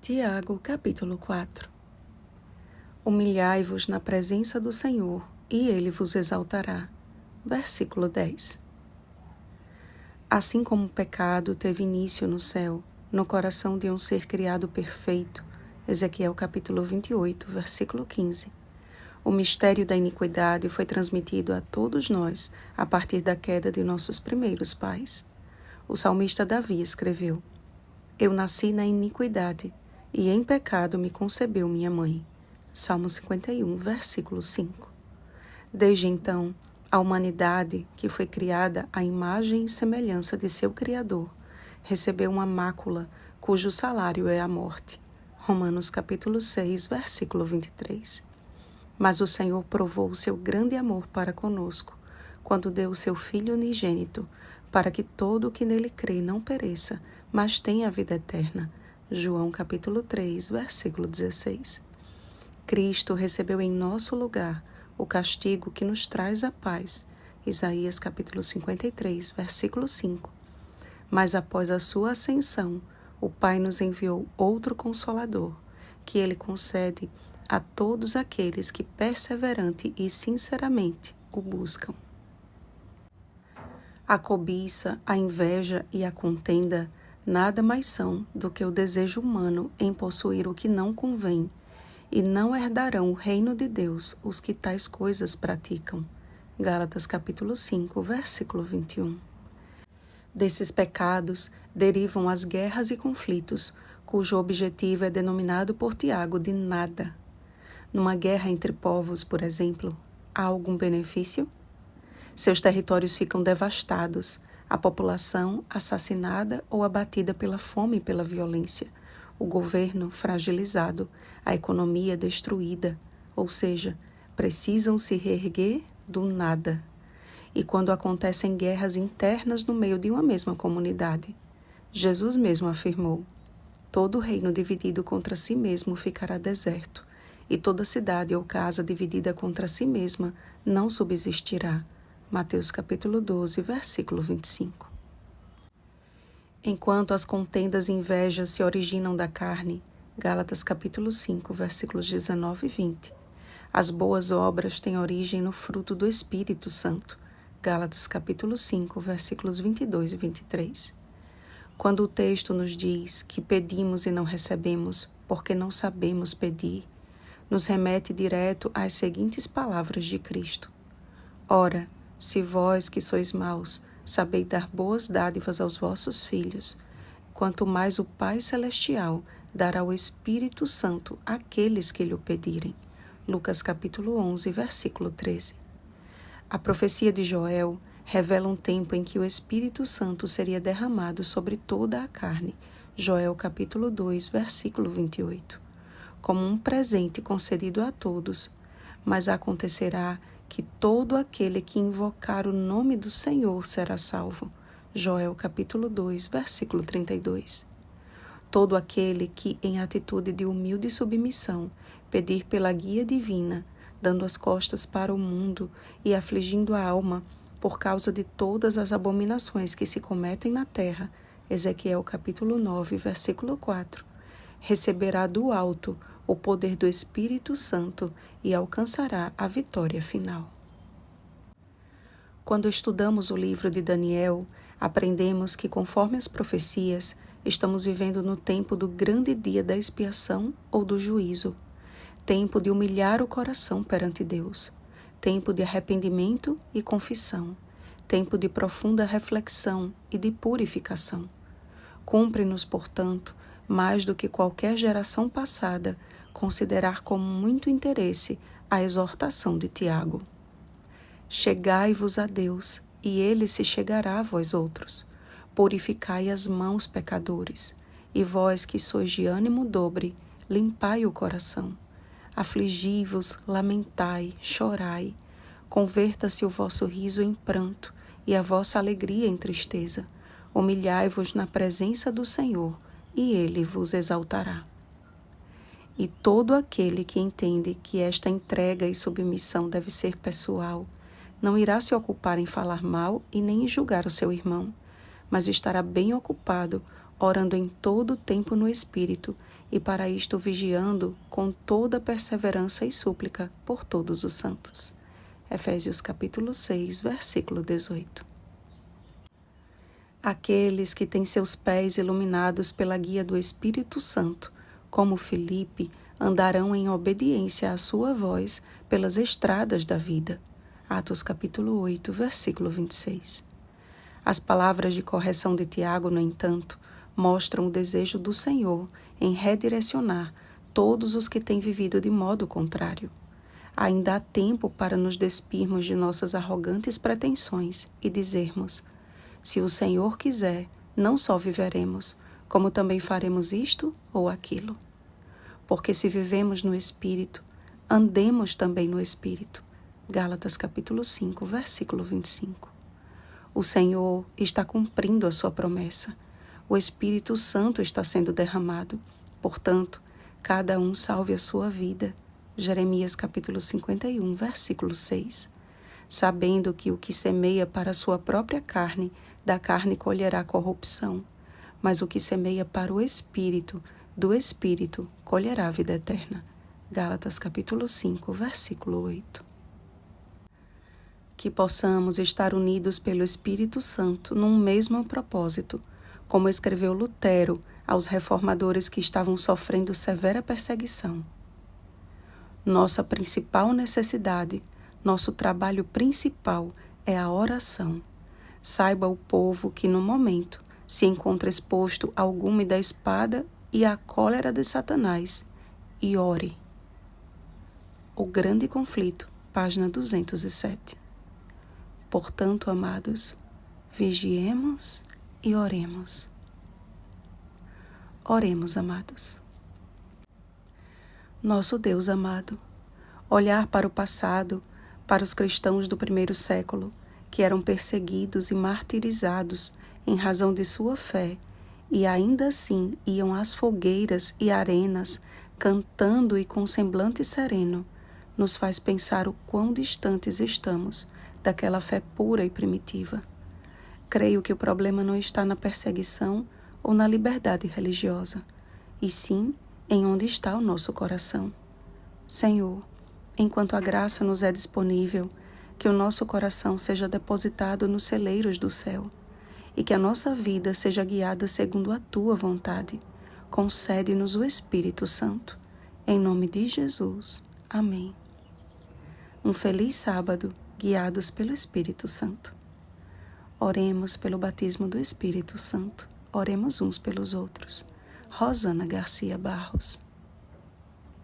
Tiago, capítulo 4. Humilhai-vos na presença do Senhor, e Ele vos exaltará. Versículo 10. Assim como o pecado teve início no céu, no coração de um ser criado perfeito, Ezequiel capítulo 28, versículo 15, o mistério da iniquidade foi transmitido a todos nós a partir da queda de nossos primeiros pais. O salmista Davi escreveu: Eu nasci na iniquidade, e em pecado me concebeu minha mãe. Salmo 51, versículo 5. Desde então, a humanidade, que foi criada à imagem e semelhança de seu Criador, recebeu uma mácula cujo salário é a morte. Romanos capítulo 6, versículo 23. Mas o Senhor provou o seu grande amor para conosco, quando deu o seu Filho unigênito, para que todo o que nele crê não pereça, mas tenha a vida eterna. João capítulo 3, versículo 16. Cristo recebeu em nosso lugar o castigo que nos traz a paz. Isaías capítulo 53, versículo 5. Mas após a sua ascensão, o Pai nos enviou outro Consolador, que Ele concede a todos aqueles que perseverante e sinceramente o buscam. A cobiça, a inveja e a contenda nada mais são do que o desejo humano em possuir o que não convém, e não herdarão o reino de Deus os que tais coisas praticam. Gálatas capítulo 5, versículo 21. Desses pecados derivam as guerras e conflitos, cujo objetivo é denominado por Tiago de nada. Numa guerra entre povos, por exemplo, há algum benefício? Seus territórios ficam devastados, a população assassinada ou abatida pela fome e pela violência, o governo fragilizado, a economia destruída, ou seja, precisam se reerguer do nada. E quando acontecem guerras internas no meio de uma mesma comunidade, Jesus mesmo afirmou: todo reino dividido contra si mesmo ficará deserto, e toda cidade ou casa dividida contra si mesma não subsistirá. Mateus capítulo 12, versículo 25. Enquanto as contendas e invejas se originam da carne, Gálatas capítulo 5, versículos 19 e 20. As boas obras têm origem no fruto do Espírito Santo. Gálatas capítulo 5, versículos 22 e 23. Quando o texto nos diz que pedimos e não recebemos porque não sabemos pedir, nos remete direto às seguintes palavras de Cristo: Ora, se vós que sois maus, sabeis dar boas dádivas aos vossos filhos, quanto mais o Pai Celestial dará o Espírito Santo àqueles que lhe o pedirem. Lucas capítulo 11, versículo 13. A profecia de Joel revela um tempo em que o Espírito Santo seria derramado sobre toda a carne. Joel capítulo 2, versículo 28. Como um presente concedido a todos, mas acontecerá que todo aquele que invocar o nome do Senhor será salvo. Joel capítulo 2, versículo 32. Todo aquele que, em atitude de humilde submissão, pedir pela guia divina, dando as costas para o mundo e afligindo a alma por causa de todas as abominações que se cometem na terra, Ezequiel capítulo 9, versículo 4, receberá do alto o poder do Espírito Santo e alcançará a vitória final. Quando estudamos o livro de Daniel, aprendemos que, conforme as profecias, estamos vivendo no tempo do grande dia da expiação ou do juízo, tempo de humilhar o coração perante Deus, tempo de arrependimento e confissão, tempo de profunda reflexão e de purificação. Cumpre-nos, portanto, mais do que qualquer geração passada, considerar com muito interesse a exortação de Tiago. Chegai-vos a Deus, e Ele se chegará a vós outros. Purificai as mãos, pecadores, e vós que sois de ânimo dobre, limpai o coração. Afligi-vos, lamentai, chorai. Converta-se o vosso riso em pranto, e a vossa alegria em tristeza. Humilhai-vos na presença do Senhor, e Ele vos exaltará. E todo aquele que entende que esta entrega e submissão deve ser pessoal, não irá se ocupar em falar mal e nem em julgar o seu irmão, mas estará bem ocupado, orando em todo o tempo no Espírito e para isto vigiando com toda perseverança e súplica por todos os santos. Efésios capítulo 6, versículo 18. Aqueles que têm seus pés iluminados pela guia do Espírito Santo, como Filipe, andarão em obediência à sua voz pelas estradas da vida. Atos capítulo 8, versículo 26. As palavras de correção de Tiago, no entanto, mostram o desejo do Senhor em redirecionar todos os que têm vivido de modo contrário. Ainda há tempo para nos despirmos de nossas arrogantes pretensões e dizermos: se o Senhor quiser, não só viveremos, como também faremos isto ou aquilo. Porque se vivemos no Espírito, andemos também no Espírito. Gálatas capítulo 5, versículo 25. O Senhor está cumprindo a sua promessa. O Espírito Santo está sendo derramado. Portanto, cada um salve a sua vida. Jeremias capítulo 51, versículo 6. Sabendo que o que semeia para a sua própria carne, da carne colherá corrupção, mas o que semeia para o Espírito, do Espírito colherá vida eterna. Gálatas capítulo 5, versículo 8. Que possamos estar unidos pelo Espírito Santo num mesmo propósito, como escreveu Lutero aos reformadores que estavam sofrendo severa perseguição. Nossa principal necessidade, nosso trabalho principal é a oração. Saiba o povo que no momento se encontra exposto ao gume da espada e à cólera de Satanás, e ore. O Grande Conflito, página 207. Portanto, amados, vigiemos e oremos. Oremos, amados. Nosso Deus amado, olhar para o passado, para os cristãos do primeiro século, que eram perseguidos e martirizados em razão de sua fé, e ainda assim iam às fogueiras e arenas, cantando e com semblante sereno, nos faz pensar o quão distantes estamos daquela fé pura e primitiva. Creio que o problema não está na perseguição ou na liberdade religiosa, e sim em onde está o nosso coração. Senhor, enquanto a graça nos é disponível, que o nosso coração seja depositado nos celeiros do céu, e que a nossa vida seja guiada segundo a Tua vontade. Concede-nos o Espírito Santo. Em nome de Jesus. Amém. Um feliz sábado, guiados pelo Espírito Santo. Oremos pelo batismo do Espírito Santo. Oremos uns pelos outros. Rosana Garcia Barros.